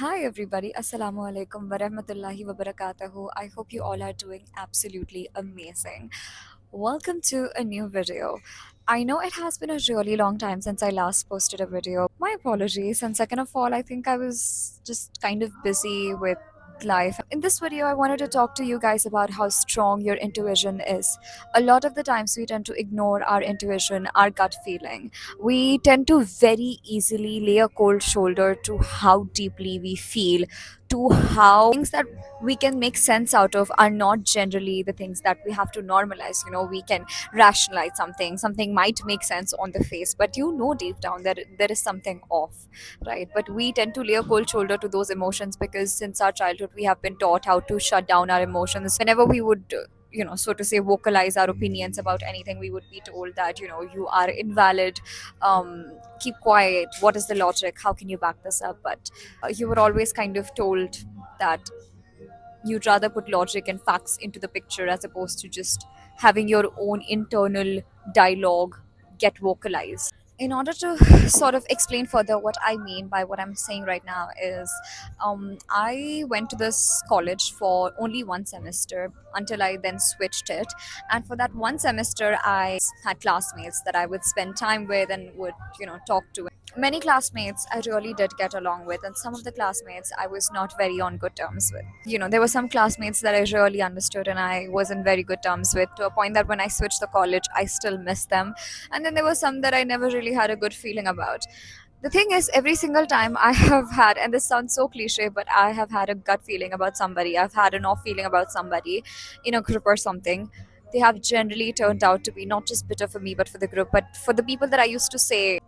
Hi everybody, Assalamu alaikum wa rahmatullahi wa barakatuhu. I hope you all are doing absolutely amazing. Welcome to a new video. I know it has been a really long time since I last posted a video. My apologies, and second of all, I think I was just kind of busy with life. In this video, I wanted to talk to you guys about how strong your intuition is. A lot of the times, we tend to ignore our intuition, our gut feeling. We tend to very easily lay a cold shoulder to how deeply we feel, to how things that we can make sense out of are not generally the things that we have to normalize. We can rationalize something might make sense on the face, but deep down that there is something off, right? But we tend to lay a cold shoulder to those emotions because since our childhood we have been taught how to shut down our emotions. Whenever we would so to say vocalize our opinions about anything, we would be told that you are invalid, keep quiet, what is the logic, how can you back this up? But you were always kind of told that you'd rather put logic and facts into the picture as opposed to just having your own internal dialogue get vocalized. In order to sort of explain further what I mean by what I'm saying right now is, I went to this college for only one semester until I then switched it. And for that one semester, I had classmates that I would spend time with and would, talk to. Many classmates I really did get along with, and some of the classmates I was not very on good terms with. There were some classmates that I really understood and I was in very good terms with, to a point that when I switched the college, I still miss them. And then there were some that I never really had a good feeling about. The thing is, every single time I have had, and this sounds so cliche, but I have had a gut feeling about somebody, I've had an off feeling about somebody in a group or something. They have generally turned out to be not just bitter for me, but for the group, but for the people that I used to say,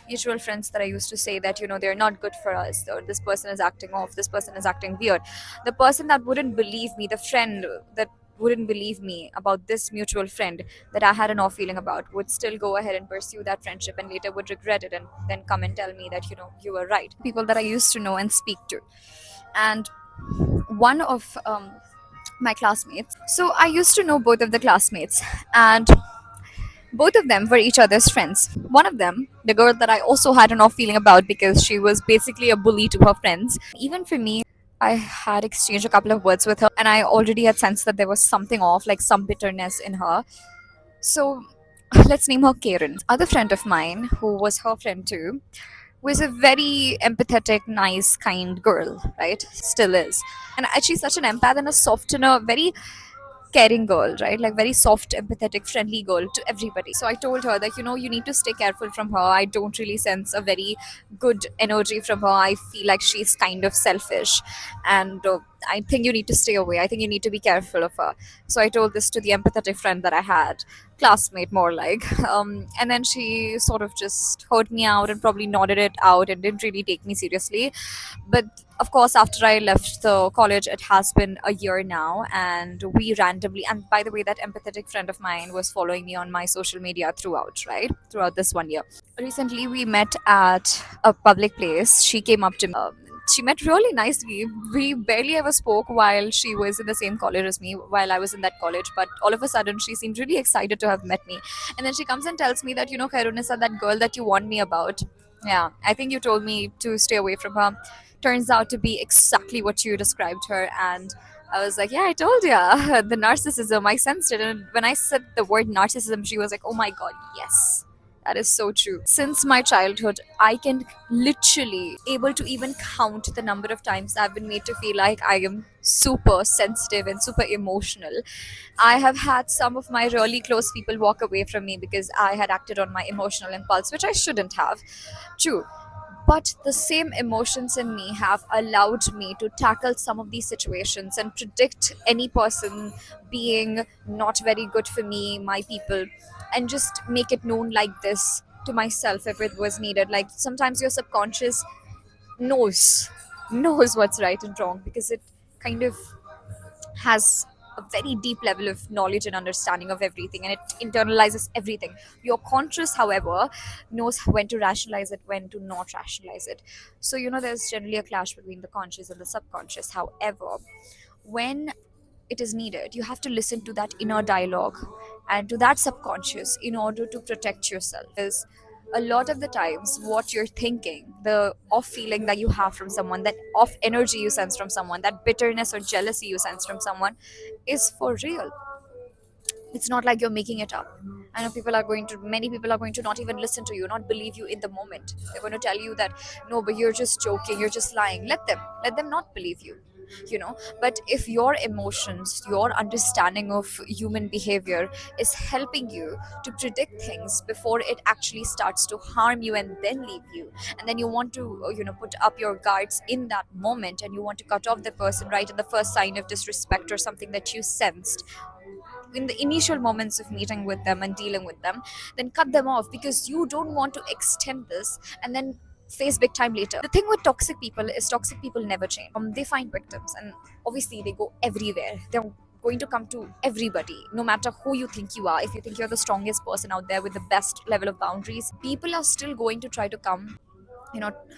mutual friends that I used to say that they're not good for us, or this person is acting off, this person is acting weird. The person that wouldn't believe me, the friend that wouldn't believe me about this mutual friend that I had an off feeling about, would still go ahead and pursue that friendship and later would regret it and then come and tell me that you were right. People that I used to know and speak to. And one of my classmates, so I used to know both of the classmates, and both of them were each other's friends. One of them, the girl that I also had an off feeling about because she was basically a bully to her friends. Even for me, I had exchanged a couple of words with her and I already had sensed that there was something off, like some bitterness in her. So let's name her Karen. Other friend of mine, who was her friend too, was a very empathetic, nice, kind girl, right? Still is. And she's such an empath and a soft and a very caring girl, right? Like very soft, empathetic, friendly girl to everybody. So I told her that, you need to stay careful from her. I don't really sense a very good energy from her. I feel like she's kind of selfish. And I think you need to stay away. I think you need to be careful of her. So I told this to the empathetic friend that I had, classmate more like. And then she sort of just heard me out and probably nodded it out and didn't really take me seriously. But of course, after I left the college, it has been a year now, and we randomly, and by the way, that empathetic friend of mine was following me on my social media throughout, right? Throughout this one year. Recently, we met at a public place. She came up to me. She met really nicely. We barely ever spoke while she was in the same college as me, while I was in that college. But all of a sudden, she seemed really excited to have met me. And then she comes and tells me that, Khairunisa, that girl that you warned me about. Yeah, I think you told me to stay away from her, turns out to be exactly what you described her. And I was like, yeah, I told you. The narcissism, I sensed it. And when I said the word narcissism, she was like, oh my God, yes. That is so true. Since my childhood, I can literally able to even count the number of times I've been made to feel like I am super sensitive and super emotional. I have had some of my really close people walk away from me because I had acted on my emotional impulse, which I shouldn't have. True. But the same emotions in me have allowed me to tackle some of these situations and predict any person being not very good for me, my people, and just make it known like this to myself if it was needed. Like sometimes your subconscious knows knows what's right and wrong because it kind of has a very deep level of knowledge and understanding of everything, and it internalizes everything. Your conscious, however, knows when to rationalize it, when to not rationalize it. So there's generally a clash between the conscious and the subconscious. However, when it is needed, you have to listen to that inner dialogue and to that subconscious in order to protect yourself. Because a lot of the times what you're thinking, the off feeling that you have from someone, that off energy you sense from someone, that bitterness or jealousy you sense from someone is for real. It's not like you're making it up. I know many people are going to not even listen to you, not believe you in the moment. They're going to tell you that no, but you're just joking, you're just lying. Let them not believe you, you know. But if your emotions, your understanding of human behavior is helping you to predict things before it actually starts to harm you and then leave you, and then you want to put up your guards in that moment, and you want to cut off the person right at the first sign of disrespect or something that you sensed in the initial moments of meeting with them and dealing with them, then cut them off, because you don't want to extend this and then face big time later. The thing with toxic people is toxic people never change. They find victims, and obviously they go everywhere. They're going to come to everybody, no matter who you think you are. If you think you're the strongest person out there with the best level of boundaries, people are still going to try to come,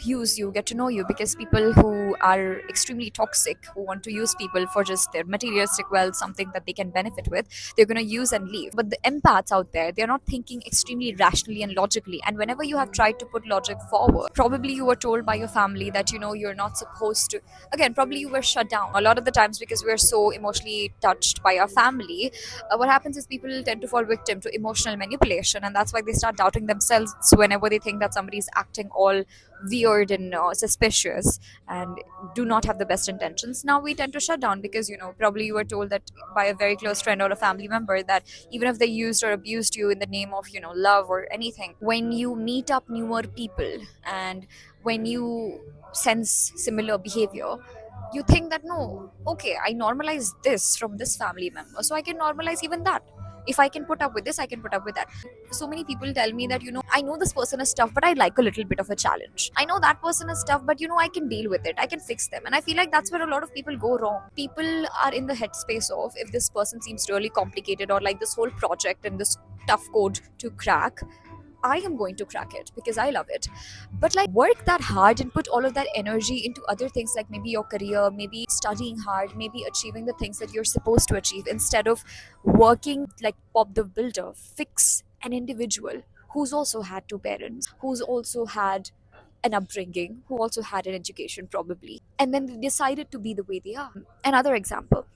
use you, get to know you, because people who are extremely toxic, who want to use people for just their materialistic wealth, something that they can benefit with, they're going to use and leave. But the empaths out there, they're not thinking extremely rationally and logically, and whenever you have tried to put logic forward, probably you were told by your family that you're not supposed to. Again, probably you were shut down a lot of the times because we're so emotionally touched by our family. What happens is people tend to fall victim to emotional manipulation, and that's why they start doubting themselves whenever they think that somebody's acting all weird and suspicious and do not have the best intentions. Now we tend to shut down because probably you were told that by a very close friend or a family member that even if they used or abused you in the name of love or anything, when you meet up newer people and when you sense similar behavior, you think that no, okay, I normalize this from this family member, so I can normalize even that. If I can put up with this, I can put up with that. So many people tell me that I know this person is tough, but I like a little bit of a challenge. I know that person is tough, but I can deal with it, I can fix them. And I feel like that's where a lot of people go wrong. People are in the headspace of, if this person seems really complicated, or like this whole project and this tough code to crack, I am going to crack it because I love it. But like, work that hard and put all of that energy into other things, like maybe your career, maybe studying hard, maybe achieving the things that you're supposed to achieve, instead of working like Bob the Builder. Fix an individual who's also had two parents, who's also had an upbringing, who also had an education probably, and then they decided to be the way they are. Another example,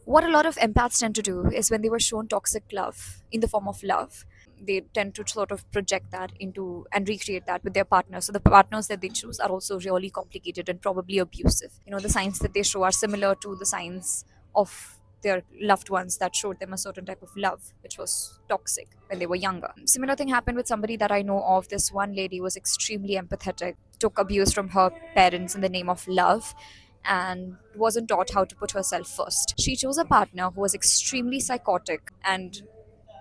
what a lot of empaths tend to do is when they were shown toxic love in the form of love, they tend to sort of project that into and recreate that with their partners. So the partners that they choose are also really complicated and probably abusive. The signs that they show are similar to the signs of their loved ones that showed them a certain type of love, which was toxic when they were younger. Similar thing happened with somebody that I know of. This one lady was extremely empathetic, took abuse from her parents in the name of love, and wasn't taught how to put herself first. She chose a partner who was extremely psychotic and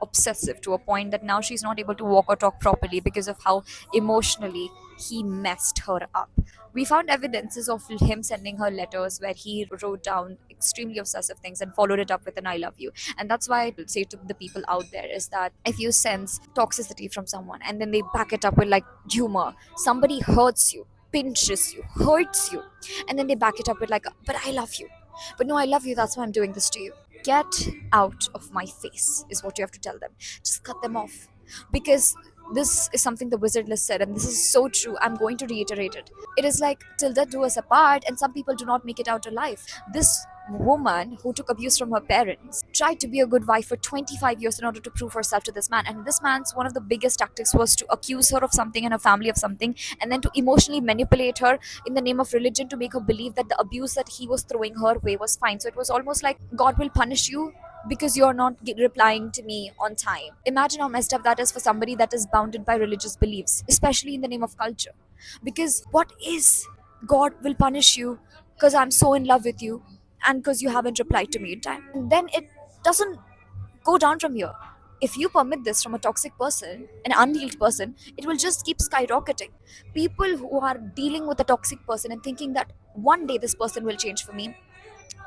obsessive, to a point that now she's not able to walk or talk properly because of how emotionally he messed her up. We found evidences of him sending her letters where he wrote down extremely obsessive things and followed it up with an I love you. And that's why I would say to the people out there is that if you sense toxicity from someone and then they back it up with like humor, somebody hurts you, pinches you, hurts you, and then they back it up with like, but I love you. But no, I love you, that's why I'm doing this to you. Get out of my face is what you have to tell them. Just cut them off. Because this is something the wizard list said, and this is so true. I'm going to reiterate it. It is like till death do us apart, and some people do not make it out alive. This woman who took abuse from her parents tried to be a good wife for 25 years in order to prove herself to this man, and this man's one of the biggest tactics was to accuse her of something and her family of something, and then to emotionally manipulate her in the name of religion to make her believe that the abuse that he was throwing her way was fine. So it was almost like God will punish you because you're not replying to me on time. Imagine how messed up that is for somebody that is bounded by religious beliefs, especially in the name of culture. Because what is, God will punish you because I'm so in love with you and because you haven't replied to me in time. And then it doesn't go down from here. If you permit this from a toxic person, an unhealed person, it will just keep skyrocketing. People who are dealing with a toxic person and thinking that one day this person will change for me,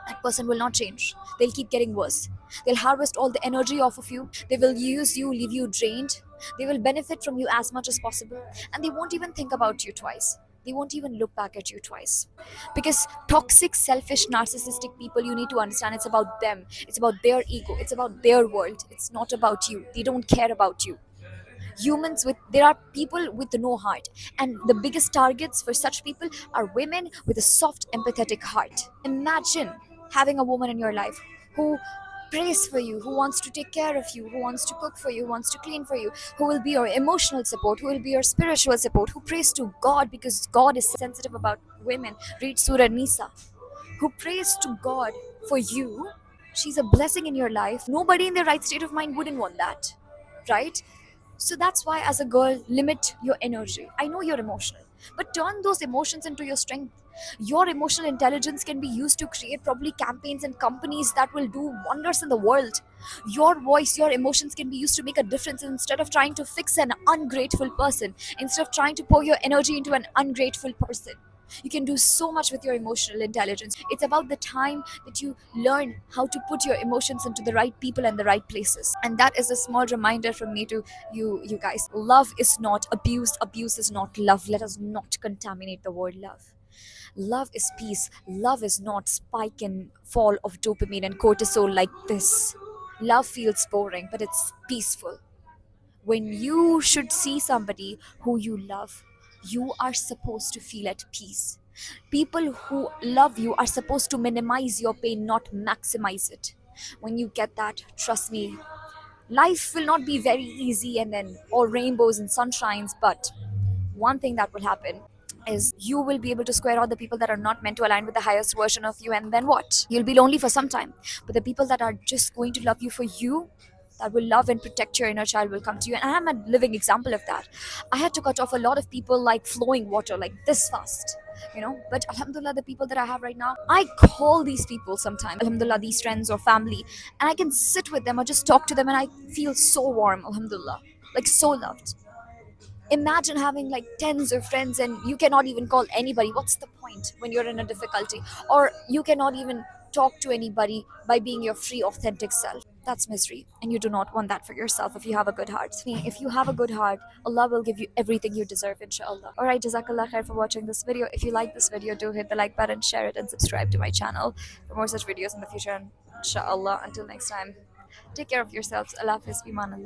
that person will not change. They'll keep getting worse. They'll harvest all the energy off of you. They will use you, leave you drained. They will benefit from you as much as possible. And they won't even think about you twice. They won't even look back at you twice. Because toxic, selfish, narcissistic people, you need to understand it's about them. It's about their ego. It's about their world. It's not about you. They don't care about you. Humans with there are people with no heart, and the biggest targets for such people are women with a soft empathetic heart. Imagine having a woman in your life who prays for you, who wants to take care of you, who wants to cook for you, who wants to clean for you, who will be your emotional support, who will be your spiritual support, who prays to God because God is sensitive about women. Read Surah Nisa. Who prays to God for you. She's a blessing in your life. Nobody in their right state of mind wouldn't want that, right? So that's why, as a girl, limit your energy. I know you're emotional, but turn those emotions into your strength. Your emotional intelligence can be used to create probably campaigns and companies that will do wonders in the world. Your voice, your emotions can be used to make a difference instead of trying to fix an ungrateful person, instead of trying to pour your energy into an ungrateful person. You can do so much with your emotional intelligence. It's about the time that you learn how to put your emotions into the right people and the right places. And that is a small reminder from me to you guys. Love is not abuse, abuse is not love. Let us not contaminate the word love. Love is peace. Love is not spike and fall of dopamine and cortisol like this. Love feels boring, but it's peaceful. When you should see somebody who you love, you are supposed to feel at peace. People who love you are supposed to minimize your pain, not maximize it. When you get that, trust me, life will not be very easy and then all rainbows and sunshines, but one thing that will happen is you will be able to square out the people that are not meant to align with the highest version of you, and then what? You'll be lonely for some time. But the people that are just going to love you for you, that will love and protect your inner child, will come to you. And I am a living example of that. I had to cut off a lot of people like flowing water, like this fast. But alhamdulillah, the people that I have right now, I call these people sometimes, alhamdulillah, these friends or family, and I can sit with them or just talk to them, and I feel so warm, alhamdulillah, like so loved. Imagine having like tens of friends and you cannot even call anybody. What's the point when you're in a difficulty? Or you cannot even talk to anybody by being your free, authentic self. That's misery. And you do not want that for yourself if you have a good heart. If you have a good heart, Allah will give you everything you deserve, inshallah. Alright, Jazakallah khair for watching this video. If you like this video, do hit the like button, share it, and subscribe to my channel for more such videos in the future. And inshallah, until next time, take care of yourselves. Allah Hafiz, Biman Allah.